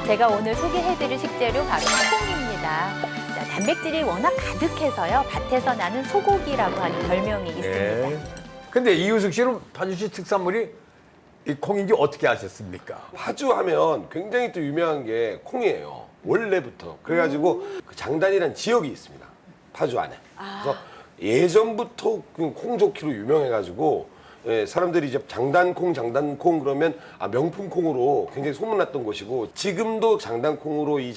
제가 오늘 소개해드릴 식재료 바로 콩입니다. 자, 단백질이 워낙 가득해서요. 밭에서 나는 소고기라고 하는 별명이 있습니다. 예. 근데 이유숙 씨는 파주시 특산물이 이 콩인지 어떻게 아셨습니까? 파주 하면 굉장히 또 유명한 게 콩이에요. 원래부터. 그래가지고 그 장단이라는 지역이 있습니다. 파주 안에. 그래서 예전부터 콩 좋기로 유명해가지고 예, 사람들이 이제 장단콩 그러면 명품 콩으로 굉장히 소문났던 곳이고 지금도 장단콩으로 이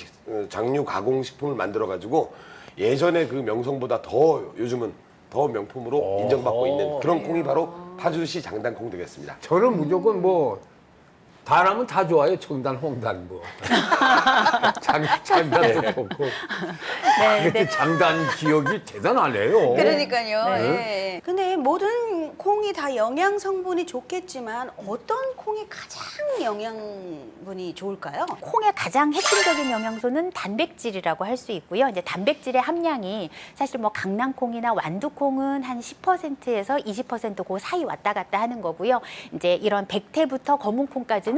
장류 가공식품을 만들어가지고 예전에 그 명성보다 더 요즘은 더 명품으로 인정받고 있는 그런 콩이 바로 파주시 장단콩 되겠습니다. 저는 무조건 뭐 다라면 다 좋아요. 청단, 홍단 뭐. 장단도 좋고. 네, 근데 장단 지역이 대단하네요. 그러니까요. 네. 예. 근데 모든 콩이 다 영양 성분이 좋겠지만 어떤 콩이 가장 영양분이 좋을까요? 콩의 가장 핵심적인 영양소는 단백질이라고 할 수 있고요. 이제 단백질의 함량이 사실 뭐 강낭콩이나 완두콩은 한 10%에서 20% 그 사이 왔다 갔다 하는 거고요. 이제 이런 백태부터 검은콩까지는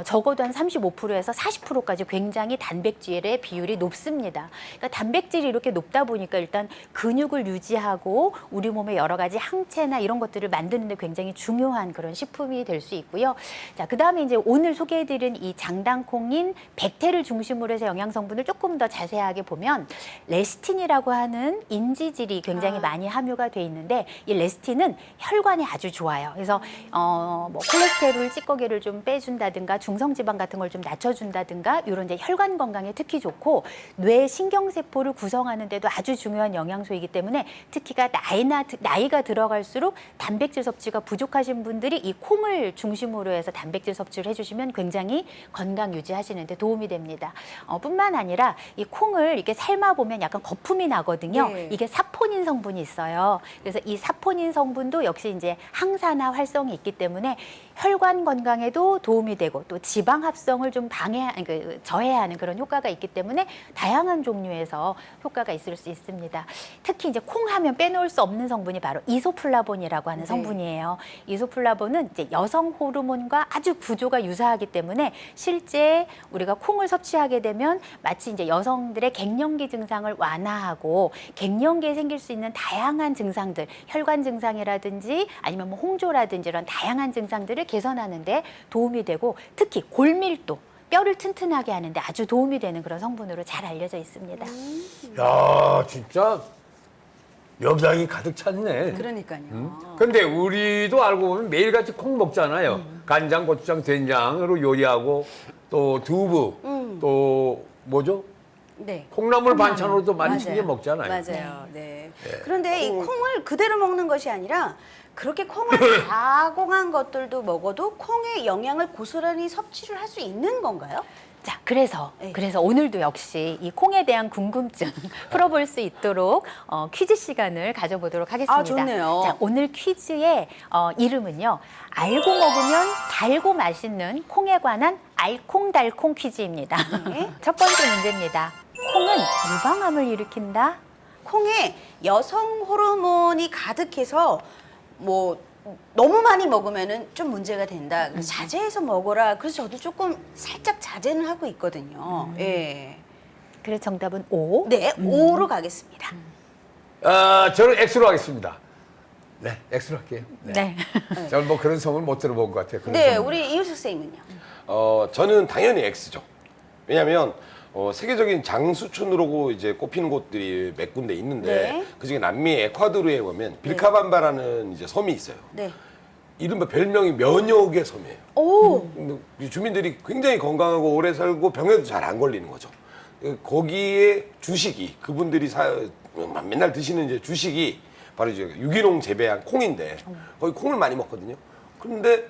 적어도 한 35%에서 40%까지 굉장히 단백질의 비율이 높습니다. 그러니까 단백질이 이렇게 높다 보니까 일단 근육을 유지하고 우리 몸의 여러 가지 항체나 이런 것들을 만드는 데 굉장히 중요한 그런 식품이 될 수 있고요. 자, 그다음에 이제 오늘 소개해드린 이 장단콩인 백태를 중심으로 해서 영양 성분을 조금 더 자세하게 보면 레시틴이라고 하는 인지질이 굉장히 많이 함유가 돼 있는데 이 레시틴은 혈관에 아주 좋아요. 그래서 뭐 콜레스테롤 찌꺼기를 좀 빼준다든가 중성지방 같은 걸 좀 낮춰준다든가 이런 이제 혈관 건강에 특히 좋고 뇌 신경세포를 구성하는 데도 아주 중요한 영양소이기 때문에 특히가 나이가 들어갈수록 단백질 섭취가 부족하신 분들이 이 콩을 중심으로 해서 단백질 섭취를 해주시면 굉장히 건강 유지하시는 데 도움이 됩니다. 뿐만 아니라 이 콩을 이렇게 삶아 보면 약간 거품이 나거든요. 네. 이게 사포닌 성분이 있어요. 그래서 이 사포닌 성분도 역시 이제 항산화 활성이 있기 때문에 혈관 건강에도 도움이 되고 또 지방 합성을 좀 저해하는 그런 효과가 있기 때문에 다양한 종류에서 효과가 있을 수 있습니다. 특히 이제 콩 하면 빼놓을 수 없는 성분이 바로 이소플라본이라고 하는 성분이에요. 이소플라본은 이제 여성 호르몬과 아주 구조가 유사하기 때문에 실제 우리가 콩을 섭취하게 되면 마치 이제 여성들의 갱년기 증상을 완화하고 갱년기에 생길 수 있는 다양한 증상들, 혈관 증상이라든지 아니면 뭐 홍조라든지 이런 다양한 증상들을 개선하는 데 도움이 되고 특히 골밀도 뼈를 튼튼하게 하는데 아주 도움이 되는 그런 성분으로 잘 알려져 있습니다. 야, 진짜 영양이 가득 찼네. 그러니까요. 근데 우리도 알고 보면 매일같이 콩 먹잖아요. 간장, 고추장, 된장으로 요리하고 또 두부, 또 뭐죠? 네. 콩나물 반찬으로도 많이 맞아요. 챙겨 먹잖아요. 맞아요. 네. 그런데 이 콩을 그대로 먹는 것이 아니라 그렇게 콩을 가공한 것들도 먹어도 콩의 영양을 고스란히 섭취를 할 수 있는 건가요? 자, 그래서 네. 오늘도 역시 이 콩에 대한 궁금증 풀어볼 수 있도록 퀴즈 시간을 가져보도록 하겠습니다. 아, 좋네요. 자, 오늘 퀴즈의 이름은요. 알고 먹으면 달고 맛있는 콩에 관한 알콩달콩 퀴즈입니다. 네. 첫 번째 문제입니다. 콩은 유방암을 일으킨다. 콩에 여성 호르몬이 가득해서 뭐 너무 많이 먹으면은 좀 문제가 된다. 그래서 자제해서 먹어라. 그래서 저도 조금 살짝 자제는 하고 있거든요. 예. 그래서 정답은 O. 네, O로 가겠습니다. 저는 X로 하겠습니다. 네, X로 할게요. 네. 저는 뭐 그런 소문 못 들어본 것 같아요. 그런 네, 소문. 우리 이효석 선생님은요? 저는 당연히 X죠. 왜냐하면 세계적인 장수촌으로 이제 꼽히는 곳들이 몇 군데 있는데 네. 그중에 남미 에콰도르에 보면 빌카밤바라는 이제 섬이 있어요. 네. 이른바 별명이 면역의 섬이에요. 오, 이 주민들이 굉장히 건강하고 오래 살고 병에도 잘 안 걸리는 거죠. 거기에 주식이 그분들이 맨날 드시는 이제 주식이 바로 이제 유기농 재배한 콩인데 거기 콩을 많이 먹거든요. 그런데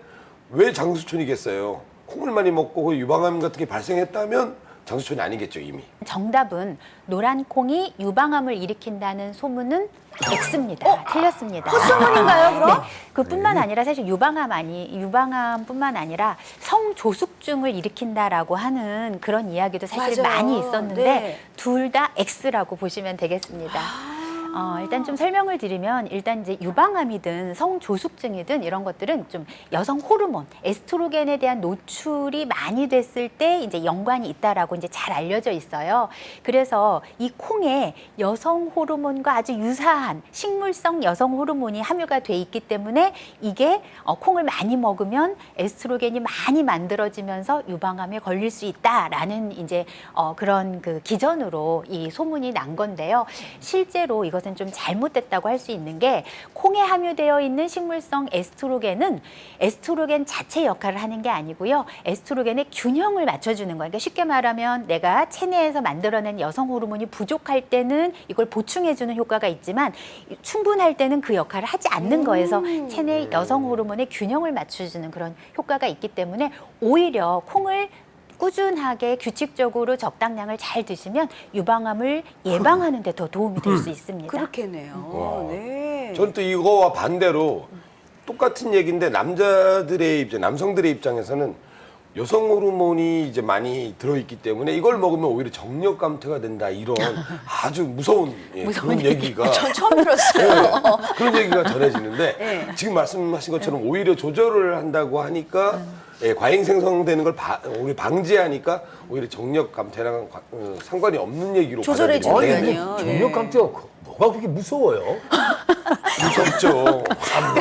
왜 장수촌이겠어요? 콩을 많이 먹고 거기 유방암 같은 게 발생했다면 장수촌이 아니겠죠 이미. 정답은 노란 콩이 유방암을 일으킨다는 소문은 X입니다. 틀렸습니다. 헛소문인가요, 그럼? 네. 그뿐만 아니라 사실 유방암뿐만 아니라 성조숙증을 일으킨다라고 하는 그런 이야기도 사실 맞아요. 많이 있었는데 네. 둘 다 X라고 보시면 되겠습니다. 일단 좀 설명을 드리면 일단 이제 유방암이든 성조숙증이든 이런 것들은 좀 여성 호르몬 에스트로겐에 대한 노출이 많이 됐을 때 이제 연관이 있다라고 이제 잘 알려져 있어요. 그래서 이 콩에 여성 호르몬과 아주 유사한 식물성 여성 호르몬이 함유가 돼 있기 때문에 이게 콩을 많이 먹으면 에스트로겐이 많이 만들어지면서 유방암에 걸릴 수 있다라는 이제 그런 그 기전으로 이 소문이 난 건데요. 실제로 이것은 좀 잘못됐다고 할 수 있는 게 콩에 함유되어 있는 식물성 에스트로겐은 에스트로겐 자체 역할을 하는 게 아니고요. 에스트로겐의 균형을 맞춰주는 거예요. 그러니까 쉽게 말하면 내가 체내에서 만들어낸 여성 호르몬이 부족할 때는 이걸 보충해주는 효과가 있지만 충분할 때는 그 역할을 하지 않는 거에서 체내 여성 호르몬의 균형을 맞춰주는 그런 효과가 있기 때문에 오히려 콩을 꾸준하게 규칙적으로 적당량을 잘 드시면 유방암을 예방하는 데 더 도움이 될 수 있습니다. 그렇겠네요. 네. 저는 또 이거와 반대로 똑같은 얘기인데 남성들의 입장에서는 여성 호르몬이 이제 많이 들어있기 때문에 이걸 먹으면 오히려 정력 감퇴가 된다 이런 아주 무서운 그런 얘기가 전 처음 들었어요. 그런 얘기가 전해지는데 네. 지금 말씀하신 것처럼 오히려 조절을 한다고 하니까 과잉 생성되는 걸 오히려 방지하니까 오히려 정력 감퇴랑 상관이 없는 얘기로 조절해 받아들이는데 주니까요. 정력 감퇴가 뭐가 그렇게 무서워요? 무섭죠.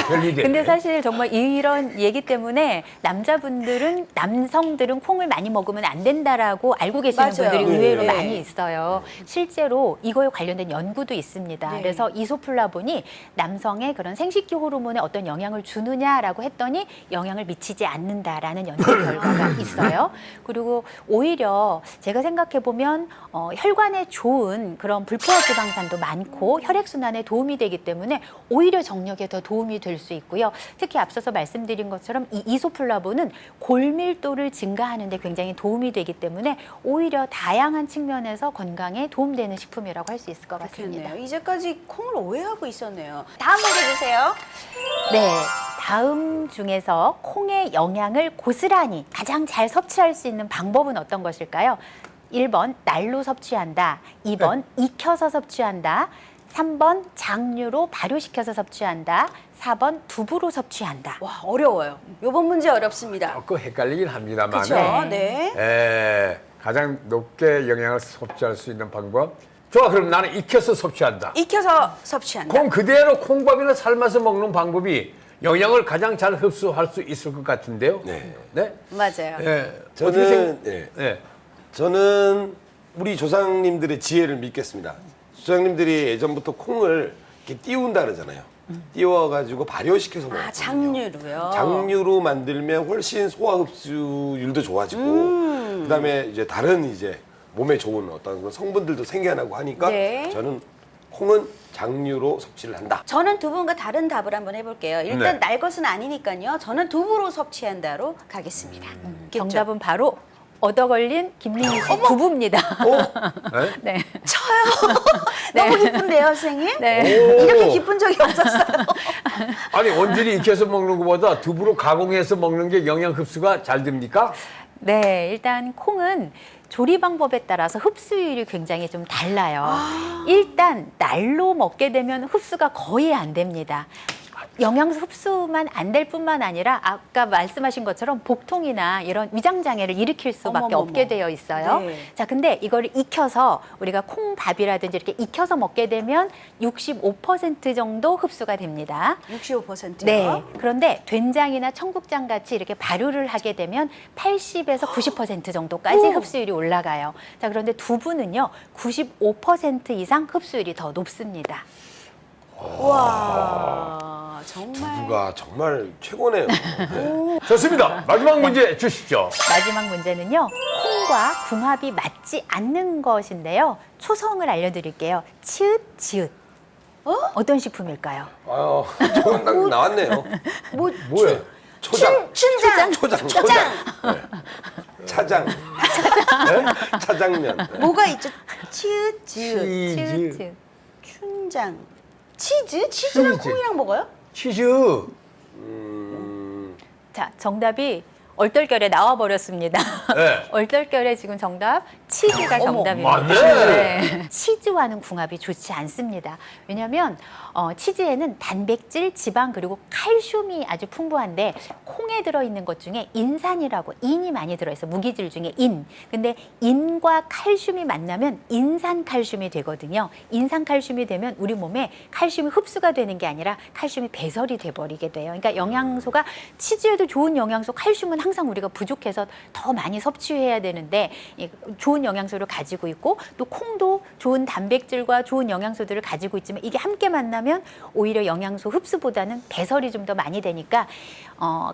별일이. 근데 사실 정말 이런 얘기 때문에 남성들은 콩을 많이 먹으면 안 된다라고 알고 계시는 맞아요. 분들이 의외로 네. 많이 있어요. 실제로 이거에 관련된 연구도 있습니다. 네. 그래서 이소플라본이 남성의 그런 생식기 호르몬에 어떤 영향을 주느냐라고 했더니 영향을 미치지 않는다라는 연구 결과가 있어요. 그리고 오히려 제가 생각해 보면 혈관에 좋은 그런 불포화 지방산도 많고 혈액순환에 도움이 되기 때문에 오히려 정력에 더 도움이 될 수 있고요. 특히 앞서서 말씀드린 것처럼 이 이소플라본은 골밀도를 증가하는 데 굉장히 도움이 되기 때문에 오히려 다양한 측면에서 건강에 도움되는 식품이라고 할 수 있을 것 같습니다. 그렇겠네요. 이제까지 콩을 오해하고 있었네요. 다음 문제 주세요. 네. 다음 중에서 콩의 영양을 고스란히 가장 잘 섭취할 수 있는 방법은 어떤 것일까요? 1번 날로 섭취한다. 2번 익혀서 섭취한다. 3번 장류로 발효시켜서 섭취한다. 4번 두부로 섭취한다. 와, 어려워요. 이번 문제 어렵습니다. 조금 헷갈리긴 합니다만 그렇죠? 네. 가장 높게 영양을 섭취할 수 있는 방법. 좋아, 그럼 나는 익혀서 섭취한다. 익혀서 섭취한다. 콩 그대로 콩밥이나 삶아서 먹는 방법이 영양을 가장 잘 흡수할 수 있을 것 같은데요. 네. 네? 맞아요. 예. 저는 우리 조상님들의 지혜를 믿겠습니다. 조상님들이 예전부터 콩을 이렇게 띄운다 그러잖아요. 띄워가지고 발효시켜서 먹어요. 장류로요. 장류로 만들면 훨씬 소화 흡수율도 좋아지고, 그다음에 이제 다른 이제 몸에 좋은 어떤 그런 성분들도 생겨나고 하니까 네. 저는 콩은 장류로 섭취를 한다. 저는 두 분과 다른 답을 한번 해볼게요. 일단 네. 날 것은 아니니까요. 저는 두부로 섭취한다로 가겠습니다. 정답은 바로 얻어 걸린 김민희 씨 부부입니다. 네? 네. 저요? 네. 너무 기쁜데요, 선생님? 네. 이렇게 기쁜 적이 없었어요. 아니 온전히 익혀서 먹는 것보다 두부로 가공해서 먹는 게 영양 흡수가 잘 됩니까? 네, 일단 콩은 조리 방법에 따라서 흡수율이 굉장히 좀 달라요. 일단 날로 먹게 되면 흡수가 거의 안 됩니다. 영양 흡수만 안 될 뿐만 아니라 아까 말씀하신 것처럼 복통이나 이런 위장 장애를 일으킬 수밖에 어머머머. 없게 되어 있어요. 네. 자, 근데 이거를 익혀서 우리가 콩밥이라든지 이렇게 익혀서 먹게 되면 65% 정도 흡수가 됩니다. 65%요? 네. 그런데 된장이나 청국장 같이 이렇게 발효를 하게 되면 80에서 90% 정도까지 오. 흡수율이 올라가요. 자, 그런데 두부는요, 95% 이상 흡수율이 더 높습니다. 와, 정말. 두부가 정말 최고네요. 네. 좋습니다. 마지막 문제 주십시오. 마지막 문제는요, 콩과 궁합이 맞지 않는 것인데요. 초성을 알려드릴게요. 치읓, 지읒. 어떤 식품일까요? 아, 정답 나왔네요. 뭐예요? 초장. 춘장. 초장. 네. 차장. 네? 차장면. 네. 뭐가 있죠? 치읓, 지읒, 치읓, 지읒. 춘장. 치즈? 치즈랑 치즈. 콩이랑 먹어요? 치즈. 자, 정답이 얼떨결에 나와버렸습니다. 네. 얼떨결에 지금 정답 치즈가 정답입니다. 맞네. 네. 치즈와는 궁합이 좋지 않습니다. 왜냐하면 치즈에는 단백질, 지방 그리고 칼슘이 아주 풍부한데 콩에 들어있는 것 중에 인산이라고 인이 많이 들어있어. 무기질 중에 인. 근데 인과 칼슘이 만나면 인산칼슘이 되거든요. 인산칼슘이 되면 우리 몸에 칼슘이 흡수가 되는 게 아니라 칼슘이 배설이 돼버리게 돼요. 그러니까 영양소가 치즈에도 좋은 영양소 칼슘은 항상 우리가 부족해서 더 많이 섭취해야 되는데 좋은 영양소를 가지고 있고 또 콩도 좋은 단백질과 좋은 영양소들을 가지고 있지만 이게 함께 만나면 오히려 영양소 흡수보다는 배설이 좀 더 많이 되니까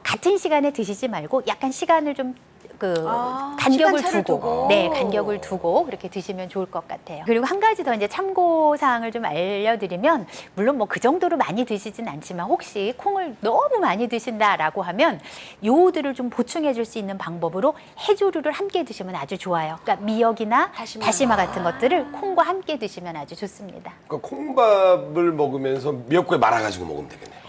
같은 시간에 드시지 말고 약간 시간을 좀 간격을 시간차를 두고. 네, 간격을 두고 그렇게 드시면 좋을 것 같아요. 그리고 한 가지 더 이제 참고 사항을 좀 알려드리면 물론 뭐 그 정도로 많이 드시진 않지만 혹시 콩을 너무 많이 드신다라고 하면 요오드를 좀 보충해 줄 수 있는 방법으로 해조류를 함께 드시면 아주 좋아요. 그러니까 미역이나 다시마 같은 것들을 콩과 함께 드시면 아주 좋습니다. 그러니까 콩밥을 먹으면서 미역국에 말아가지고 먹으면 되겠네요.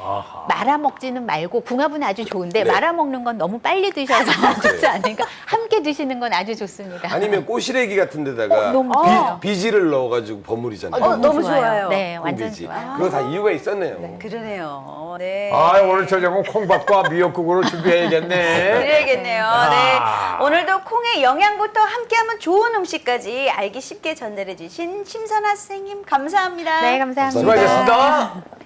말아 먹지는 말고 궁합은 아주 좋은데 네. 말아 먹는 건 너무 빨리 드셔서 좋지 않으니까 함께 드시는 건 아주 좋습니다. 아니면 꼬시래기 같은 데다가 너무 좋아요. 비지를 넣어가지고 버무리잖아요. 너무 좋아요. 네, 완전 콩비지. 좋아요. 그거 다 이유가 있었네요. 그러네요. 네. 아, 오늘 저녁은 콩밥과 미역국으로 준비해야겠네. 그래야겠네요. 아. 네. 오늘도 콩의 영양부터 함께하면 좋은 음식까지 알기 쉽게 전달해 주신 심선아 선생님 감사합니다. 네, 감사합니다. 수고하셨습니다.